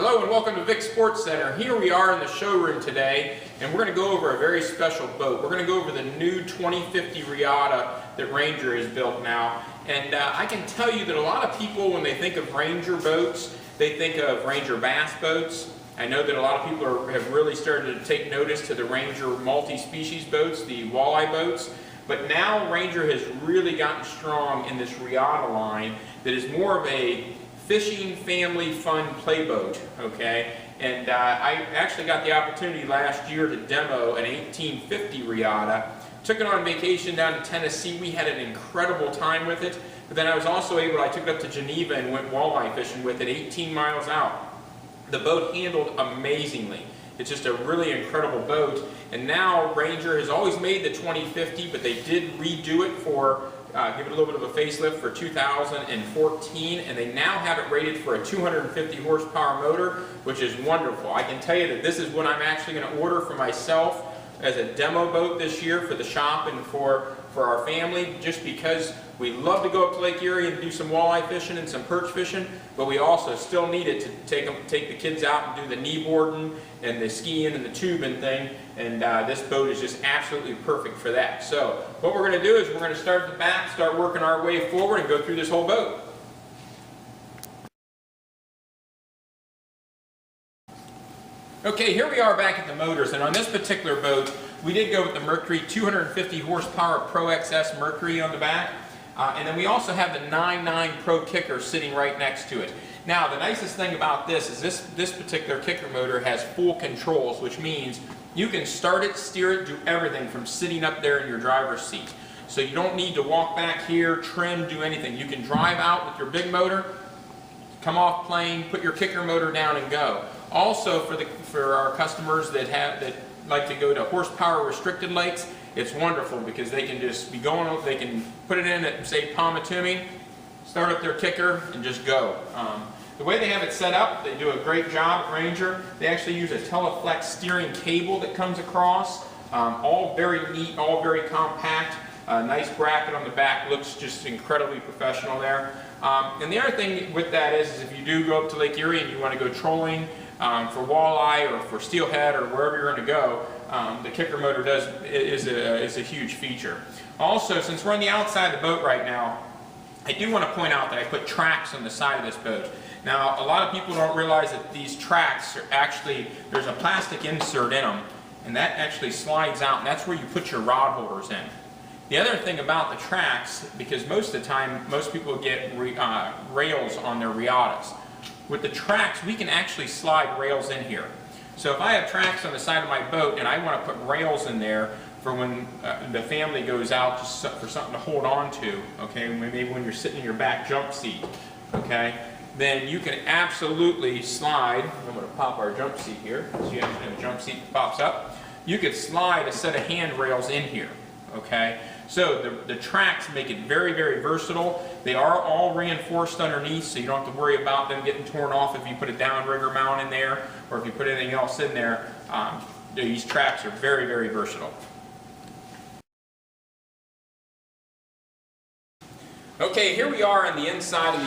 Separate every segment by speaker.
Speaker 1: Hello and welcome to Vic Sports Center. Here we are in the showroom today, and we're going to go over a very special boat. We're going to go over the new 2050 Reata that Ranger has built now. And I can tell you that a lot of people, when they think of Ranger boats, they think of Ranger bass boats. I know that a lot of people have really started to take notice to the Ranger multi-species boats, the walleye boats. But now Ranger has really gotten strong in this Reata line that is more of a fishing family fun playboat, okay? And I actually got the opportunity last year to demo an 1850 Reata. Took it on vacation down to Tennessee. We had an incredible time with it. But then I was also able, I took it up to Geneva and went walleye fishing with it 18 miles out. The boat handled amazingly. It's just a really incredible boat. And now Ranger has always made the 2050, but they did redo it for give it a little bit of a facelift for 2014, and they now have it rated for a 250 horsepower motor, which is wonderful. I can tell you that this is what I'm actually going to order for myself as a demo boat this year for the shop and for our family, just because we love to go up to Lake Erie and do some walleye fishing and some perch fishing, but we also still need it to take the kids out and do the knee boarding and the skiing and the tubing thing, and this boat is just absolutely perfect for that. So what we're going to do is we're going to start at the back, start working our way forward and go through this whole boat. Okay, here we are back at the motors, and on this particular boat we did go with the Mercury 250 horsepower Pro XS Mercury on the back. And then we also have the 9.9 Pro kicker sitting right next to it. Now, the nicest thing about this is this particular kicker motor has full controls, which means you can start it, steer it, do everything from sitting up there in your driver's seat. So you don't need to walk back here, trim, do anything. You can drive out with your big motor, come off plane, put your kicker motor down and go. Also, for our customers that like to go to horsepower restricted lakes, it's wonderful because they can just be going, they can put it in at, say, Palmatumi, start up their kicker, and just go. The way they have it set up, they do a great job at Ranger. They actually use a Teleflex steering cable that comes across. All very neat, all very compact. Nice bracket on the back, looks just incredibly professional there. And the other thing with that is if you do go up to Lake Erie and you want to go trolling for walleye or for steelhead or wherever you're going to go, the kicker motor is a huge feature. Also, since we're on the outside of the boat right now, I do want to point out that I put tracks on the side of this boat. Now, a lot of people don't realize that these tracks are actually, there's a plastic insert in them, and that actually slides out, and that's where you put your rod holders in. The other thing about the tracks, because most of the time, most people get rails on their Reatas. With the tracks, we can actually slide rails in here. So if I have tracks on the side of my boat and I want to put rails in there for when the family goes out just for something to hold on to, okay, maybe when you're sitting in your back jump seat, okay, then you can absolutely slide. I'm going to pop our jump seat here, so you actually have a jump seat that pops up. You could slide a set of handrails in here, okay. So the tracks make it very, very versatile. They are all reinforced underneath, so you don't have to worry about them getting torn off if you put a downrigger mount in there or if you put anything else in there. These tracks are very, very versatile. Okay, here we are on the inside of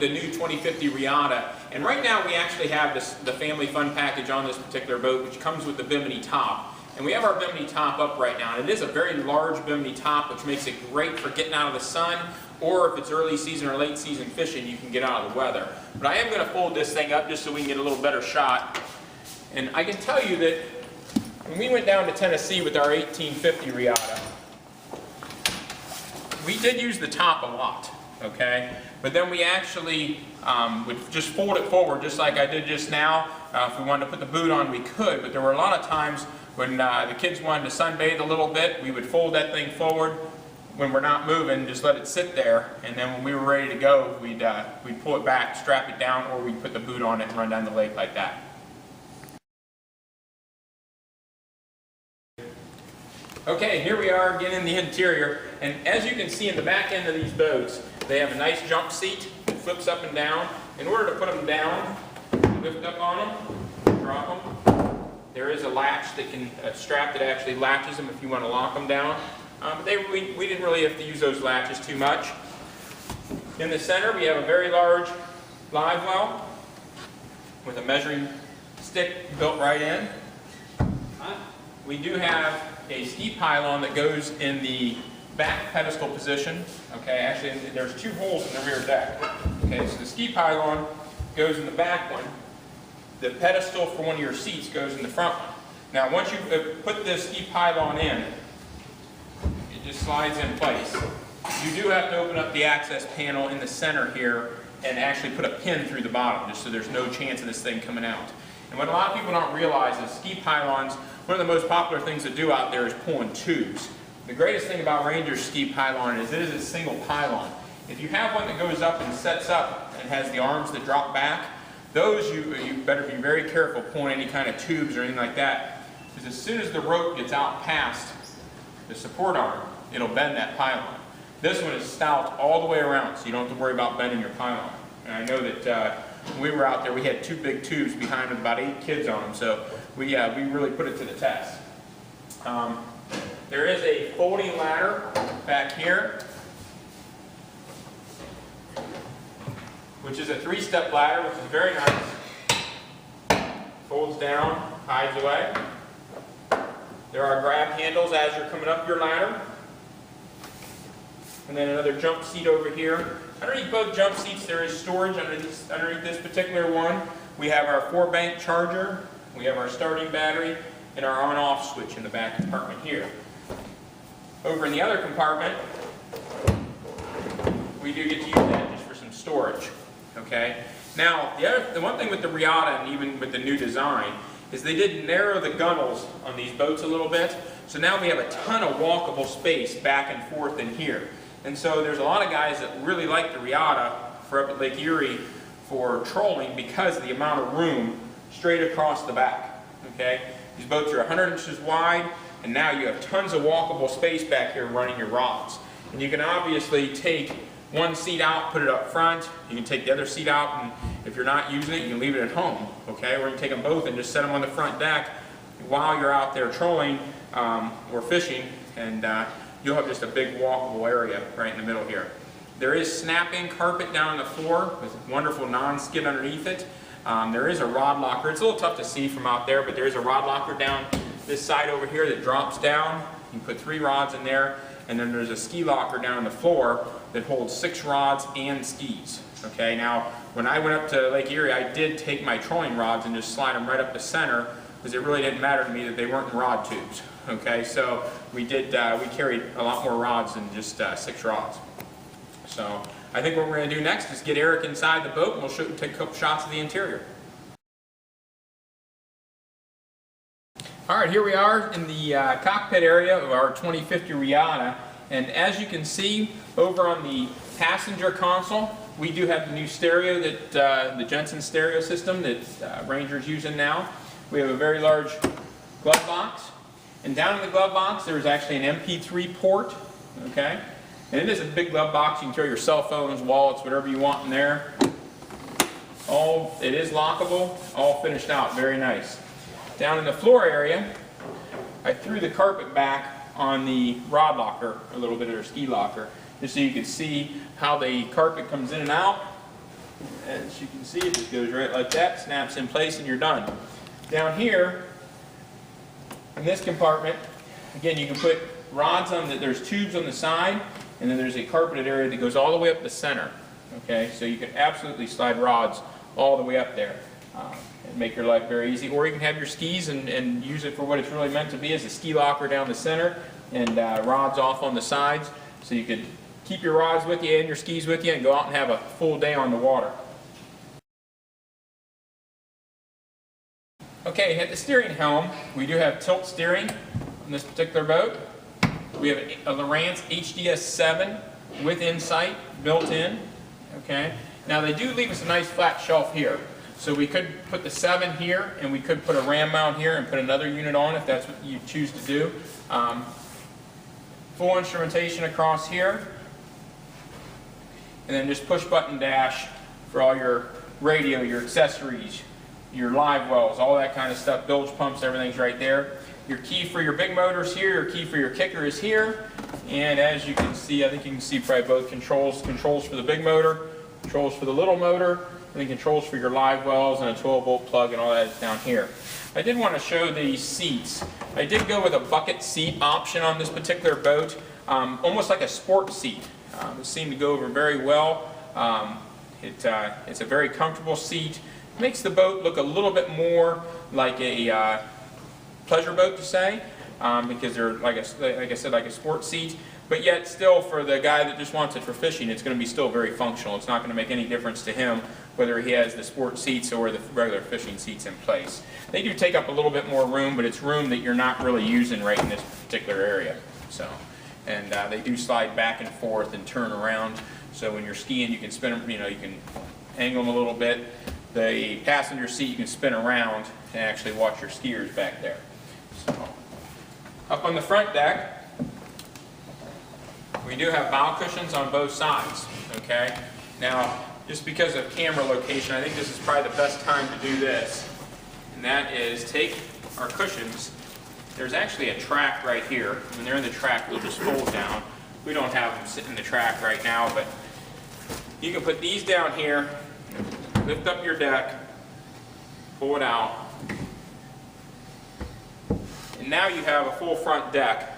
Speaker 1: the new 2050 Reata, and right now we actually have the family fun package on this particular boat, which comes with the Bimini Top. And we have our Bimini Top up right now, and it is a very large Bimini Top, which makes it great for getting out of the sun, or if it's early season or late season fishing, you can get out of the weather. But I am going to fold this thing up just so we can get a little better shot. And I can tell you that when we went down to Tennessee with our 1850 Reata, we did use the top a lot, okay? But then we actually would just fold it forward just like I did just now. If we wanted to put the boot on, we could, but there were a lot of times when the kids wanted to sunbathe a little bit, we would fold that thing forward. When we're not moving, just let it sit there, and then when we were ready to go, we'd pull it back, strap it down, or we'd put the boot on it and run down the lake like that. Okay, here we are again in the interior, and as you can see in the back end of these boats, they have a nice jump seat that flips up and down. In order to put them down, lift up on them, drop them. There is a latch that can, a strap that actually latches them if you want to lock them down. But we didn't really have to use those latches too much. In the center, we have a very large live well. with a measuring stick built right in. We do have a ski pylon that goes in the back pedestal position. Okay, actually there's two holes in the rear deck. Okay, so the ski pylon goes in the back one. The pedestal for one of your seats goes in the front one. Now once you put this ski pylon in, it just slides in place. You do have to open up the access panel in the center here and actually put a pin through the bottom, just so there's no chance of this thing coming out. And what a lot of people don't realize is ski pylons, one of the most popular things to do out there is pulling tubes. The greatest thing about Ranger's ski pylon is it is a single pylon. If you have one that goes up and sets up and has the arms that drop back, those you better be very careful pulling any kind of tubes or anything like that, because as soon as the rope gets out past the support arm, it'll bend that pylon. This one is stout all the way around, so you don't have to worry about bending your pylon. And I know that when we were out there, we had two big tubes behind with about 8 kids on them, so we really put it to the test. There is a folding ladder back here, which is a 3-step ladder, which is very nice. Folds down, hides away. There are grab handles as you're coming up your ladder. And then another jump seat over here. Underneath both jump seats there is storage. Underneath this particular one we have our 4-bank charger, we have our starting battery, and our on-off switch in the back compartment here. Over in the other compartment we do get to use that just for some storage. Okay. Now the one thing with the Reata, and even with the new design, is they did narrow the gunnels on these boats a little bit. So now we have a ton of walkable space back and forth in here. And so there's a lot of guys that really like the Reata for up at Lake Erie for trolling because of the amount of room straight across the back. Okay? These boats are 100 inches wide, and now you have tons of walkable space back here running your rods. And you can obviously take one seat out, put it up front. You can take the other seat out, and if you're not using it, you can leave it at home. Okay? Or you can take them both and just set them on the front deck while you're out there trolling or fishing, and you'll have just a big walkable area right in the middle here. There is snapping carpet down on the floor with wonderful non-skid underneath it. There is a rod locker. It's a little tough to see from out there, but there is a rod locker down this side over here that drops down. You can put 3 rods in there, and then there's a ski locker down on the floor that holds 6 rods and skis. Okay, now when I went up to Lake Erie, I did take my trolling rods and just slide them right up the center, because it really didn't matter to me that they weren't in rod tubes. Okay, so we carried a lot more rods than just 6 rods. So I think what we're going to do next is get Eric inside the boat, and we'll take a couple shots of the interior. All right, here we are in the cockpit area of our 2050 Reata, and as you can see over on the passenger console, we do have the new stereo, that the Jensen stereo system that Ranger's using now. We have a very large glove box, and down in the glove box there's actually an MP3 port. Okay, and it is a big glove box. You can throw your cell phones, wallets, whatever you want in there. It is lockable, all finished out, very nice. Down in the floor area, I threw the carpet back on the rod locker, a little bit of their ski locker, just so you can see how the carpet comes in and out. As you can see, it just goes right like that, snaps in place, and you're done. Down here, in this compartment, again, you can put rods on there's tubes on the side, and then there's a carpeted area that goes all the way up the center. Okay, so you can absolutely slide rods all the way up there and make your life very easy. Or you can have your skis and use it for what it's really meant to be, as a ski locker down the center, and rods off on the sides, so you could keep your rods with you and your skis with you and go out and have a full day on the water. Okay, at the steering helm, we do have tilt steering on this particular boat. We have a Lowrance HDS 7 with Insight built in. Okay, now they do leave us a nice flat shelf here, so we could put the 7 here, and we could put a ram mount here and put another unit on if that's what you choose to do. Full instrumentation across here, and then just push button dash for all your radio, your accessories, your live wells, all that kind of stuff, bilge pumps, everything's right there. Your key for your big motor's here, your key for your kicker is here, and as you can see, I think you can see probably both controls for the big motor, controls for the little motor, and the controls for your live wells and a 12-volt plug and all that is down here. I did want to show the seats. I did go with a bucket seat option on this particular boat, almost like a sport seat. It seemed to go over very well. It's a very comfortable seat. It makes the boat look a little bit more like a pleasure boat to say, because they're, like I said, like a sport seat. But yet still, for the guy that just wants it for fishing, it's going to be still very functional. It's not going to make any difference to him whether he has the sport seats or the regular fishing seats in place. They do take up a little bit more room, but it's room that you're not really using right in this particular area. So, and they do slide back and forth and turn around. So when you're skiing, you can spin them, you can angle them a little bit. The passenger seat, you can spin around and actually watch your skiers back there. So, up on the front deck, we do have bow cushions on both sides, okay? Now, just because of camera location, I think this is probably the best time to do this. And that is take our cushions. There's actually a track right here. When they're in the track, they'll just fold down. We don't have them sitting in the track right now, but you can put these down here, lift up your deck, pull it out, and now you have a full front deck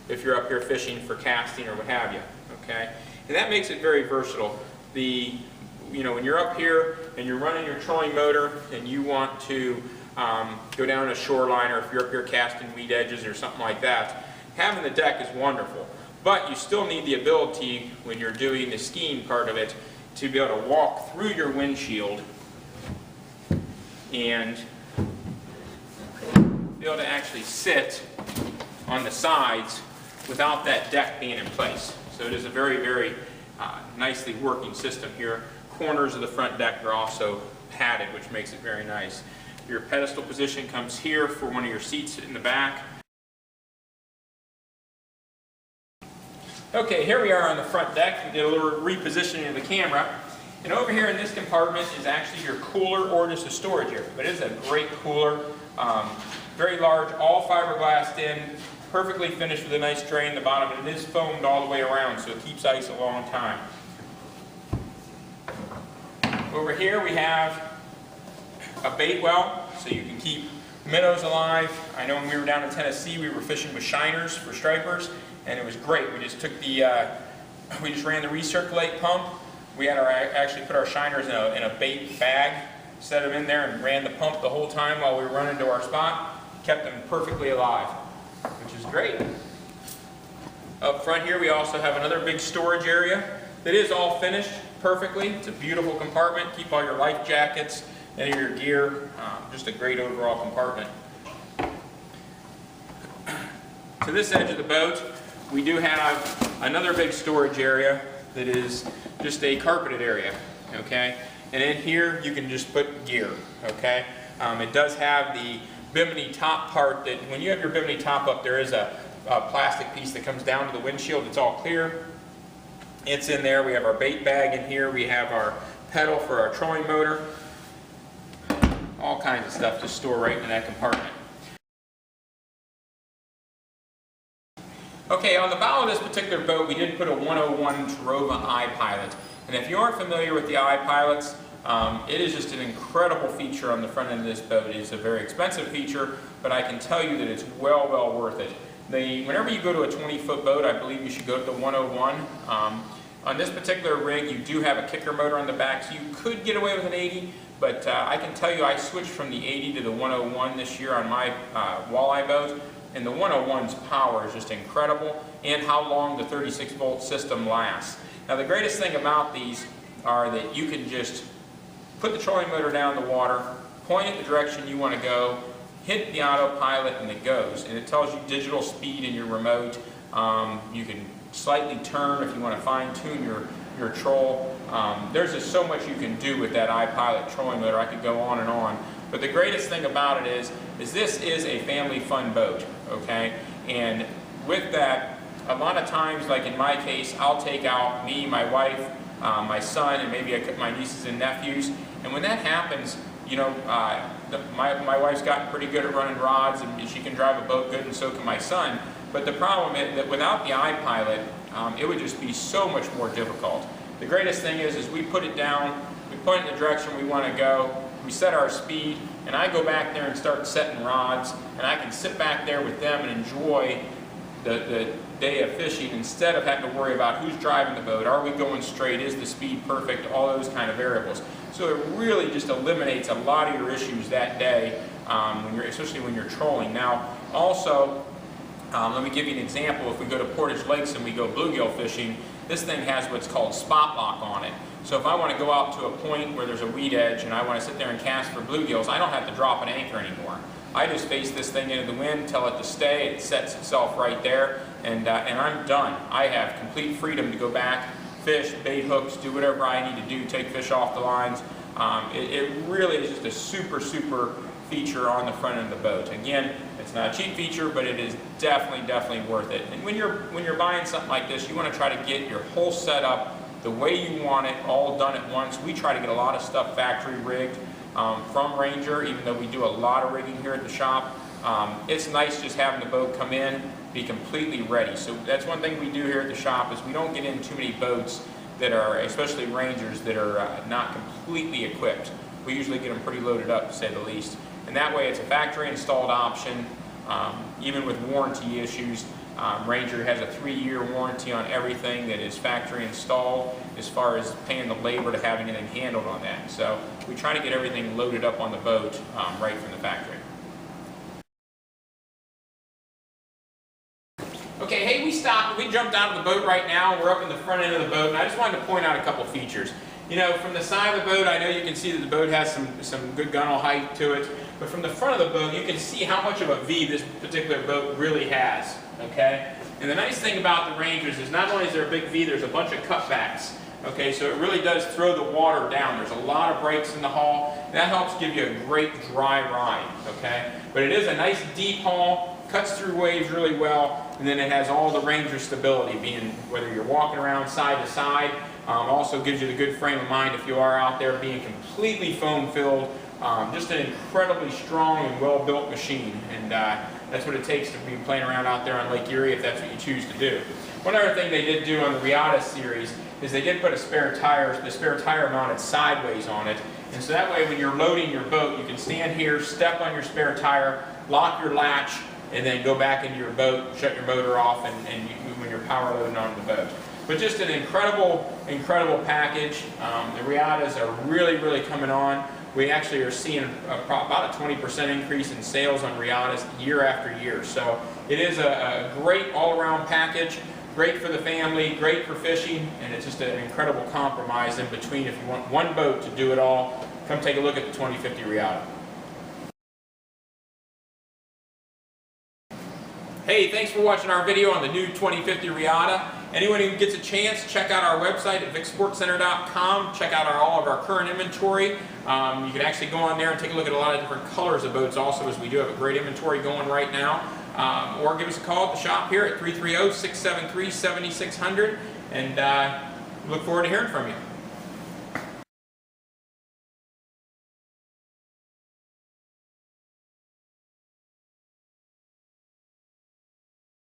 Speaker 1: if you're up here fishing for casting or what have you, okay? And that makes it very versatile. When you're up here and you're running your trolling motor and you want to go down a shoreline, or if you're up here casting weed edges or something like that, having the deck is wonderful. But you still need the ability, when you're doing the skiing part of it, to be able to walk through your windshield and be able to actually sit on the sides without that deck being in place. So it is a very, very nicely working system here. Corners of the front deck are also padded, which makes it very nice. Your pedestal position comes here for one of your seats in the back. Okay, here we are on the front deck. We did a little repositioning of the camera. And over here in this compartment is actually your cooler or just a storage area. But it is a great cooler. Very large, all fiberglassed in, perfectly finished with a nice drain in the bottom. And it is foamed all the way around, so it keeps ice a long time. Over here we have a bait well, so you can keep minnows alive. I know when we were down in Tennessee, we were fishing with shiners for stripers, and it was great. We just took we just ran the recirculate pump. We had actually put our shiners in a bait bag, set them in there, and ran the pump the whole time while we were running to our spot. Kept them perfectly alive, which is great. Up front here, we also have another big storage area that is all finished perfectly. It's a beautiful compartment. Keep all your life jackets, any of your gear. Just a great overall compartment. To this edge of the boat, we do have another big storage area that is just a carpeted area, okay? And in here, you can just put gear, okay? It does have the Bimini top part that, when you have your Bimini top up, there is a plastic piece that comes down to the windshield. It's all clear. It's in there. We have our bait bag in here. We have our pedal for our trolling motor. All kinds of stuff to store right in that compartment. Okay, on the bow of this particular boat, we did put a 101 Terova iPilot. And if you aren't familiar with the iPilots, it is just an incredible feature on the front end of this boat. It is a very expensive feature, but I can tell you that it's well worth it. Whenever you go to a 20-foot boat, I believe you should go to the 101. On this particular rig, you do have a kicker motor on the back, so you could get away with an 80, but I can tell you I switched from the 80 to the 101 this year on my walleye boat, and the 101's power is just incredible, and how long the 36-volt system lasts. Now, the greatest thing about these are that you can just put the trolling motor down in the water, point it the direction you want to go, hit the autopilot, and it goes. And it tells you digital speed in your remote. You can slightly turn if you want to fine-tune your troll. There's just so much you can do with that iPilot trolling motor. I could go on and on. But the greatest thing about it is this is a family fun boat, okay? And with that, a lot of times, like in my case, I'll take out me, my wife, my son, and maybe my nieces and nephews. And when that happens, you know, my wife's gotten pretty good at running rods, and she can drive a boat good, and so can my son. But the problem is that without the iPilot, it would just be so much more difficult. The greatest thing is we put it down, we point in the direction we want to go, we set our speed, and I go back there and start setting rods, and I can sit back there with them and enjoy the day of fishing instead of having to worry about who's driving the boat, are we going straight, is the speed perfect, all those kind of variables. So it really just eliminates a lot of your issues that day, especially when you're trolling. Now also, let me give you an example. If we go to Portage Lakes and we go bluegill fishing, this thing has what's called spot lock on it. So if I want to go out to a point where there's a weed edge and I want to sit there and cast for bluegills, I don't have to drop an anchor anymore. I just face this thing into the wind, tell it to stay, it sets itself right there, and I'm done. I have complete freedom to go back, fish, bait hooks, do whatever I need to do, take fish off the lines. It really is just a super feature on the front end of the boat. Again, it's not a cheap feature, but it is definitely worth it. And when you're buying something like this, you want to try to get your whole setup the way you want it, all done at once. We try to get a lot of stuff factory rigged from Ranger, even though we do a lot of rigging here at the shop. It's nice just having the boat come in, be completely ready. So that's one thing we do here at the shop, is we don't get in too many boats that are, especially Rangers, that are not completely equipped. We usually get them pretty loaded up, to say the least. And that way it's a factory installed option, even with warranty issues. Ranger has a 3-year warranty on everything that is factory installed, as far as paying the labor to have anything handled on that. So we try to get everything loaded up on the boat right from the factory. Okay, hey, we jumped out of the boat right now. We're up in the front end of the boat, and I just wanted to point out a couple features. You know, from the side of the boat, I know you can see that the boat has some good gunnel height to it, but from the front of the boat, you can see how much of a V this particular boat really has, okay? And the nice thing about the Rangers is not only is there a big V, there's a bunch of cutbacks, okay? So it really does throw the water down. There's a lot of breaks in the hull. That helps give you a great dry ride, okay? But it is a nice deep hull, cuts through waves really well, and then it has all the Ranger stability, being whether you're walking around side to side. Also gives you the good frame of mind if you are out there, being completely foam filled. Just an incredibly strong and well built machine, and that's what it takes to be playing around out there on Lake Erie if that's what you choose to do. One other thing they did do on the Reata series is they did put the spare tire mounted sideways on it, and so that way when you're loading your boat, you can stand here, step on your spare tire, lock your latch, and then go back into your boat, shut your motor off, and when you're power loading onto the boat. But just an incredible package. The Reatas are really coming on. We actually are seeing about a 20% increase in sales on Reatas year after year. So it is a great all-around package, great for the family, great for fishing, and it's just an incredible compromise in between. If you want one boat to do it all, come take a look at the 2050 Reata. Hey, thanks for watching our video on the new 2050 Reata. Anyone who gets a chance, check out our website at vicsportcenter.com. Check out all of our current inventory. You can actually go on there and take a look at a lot of different colors of boats also, as we do have a great inventory going right now. Or give us a call at the shop here at 330-673-7600, and look forward to hearing from you.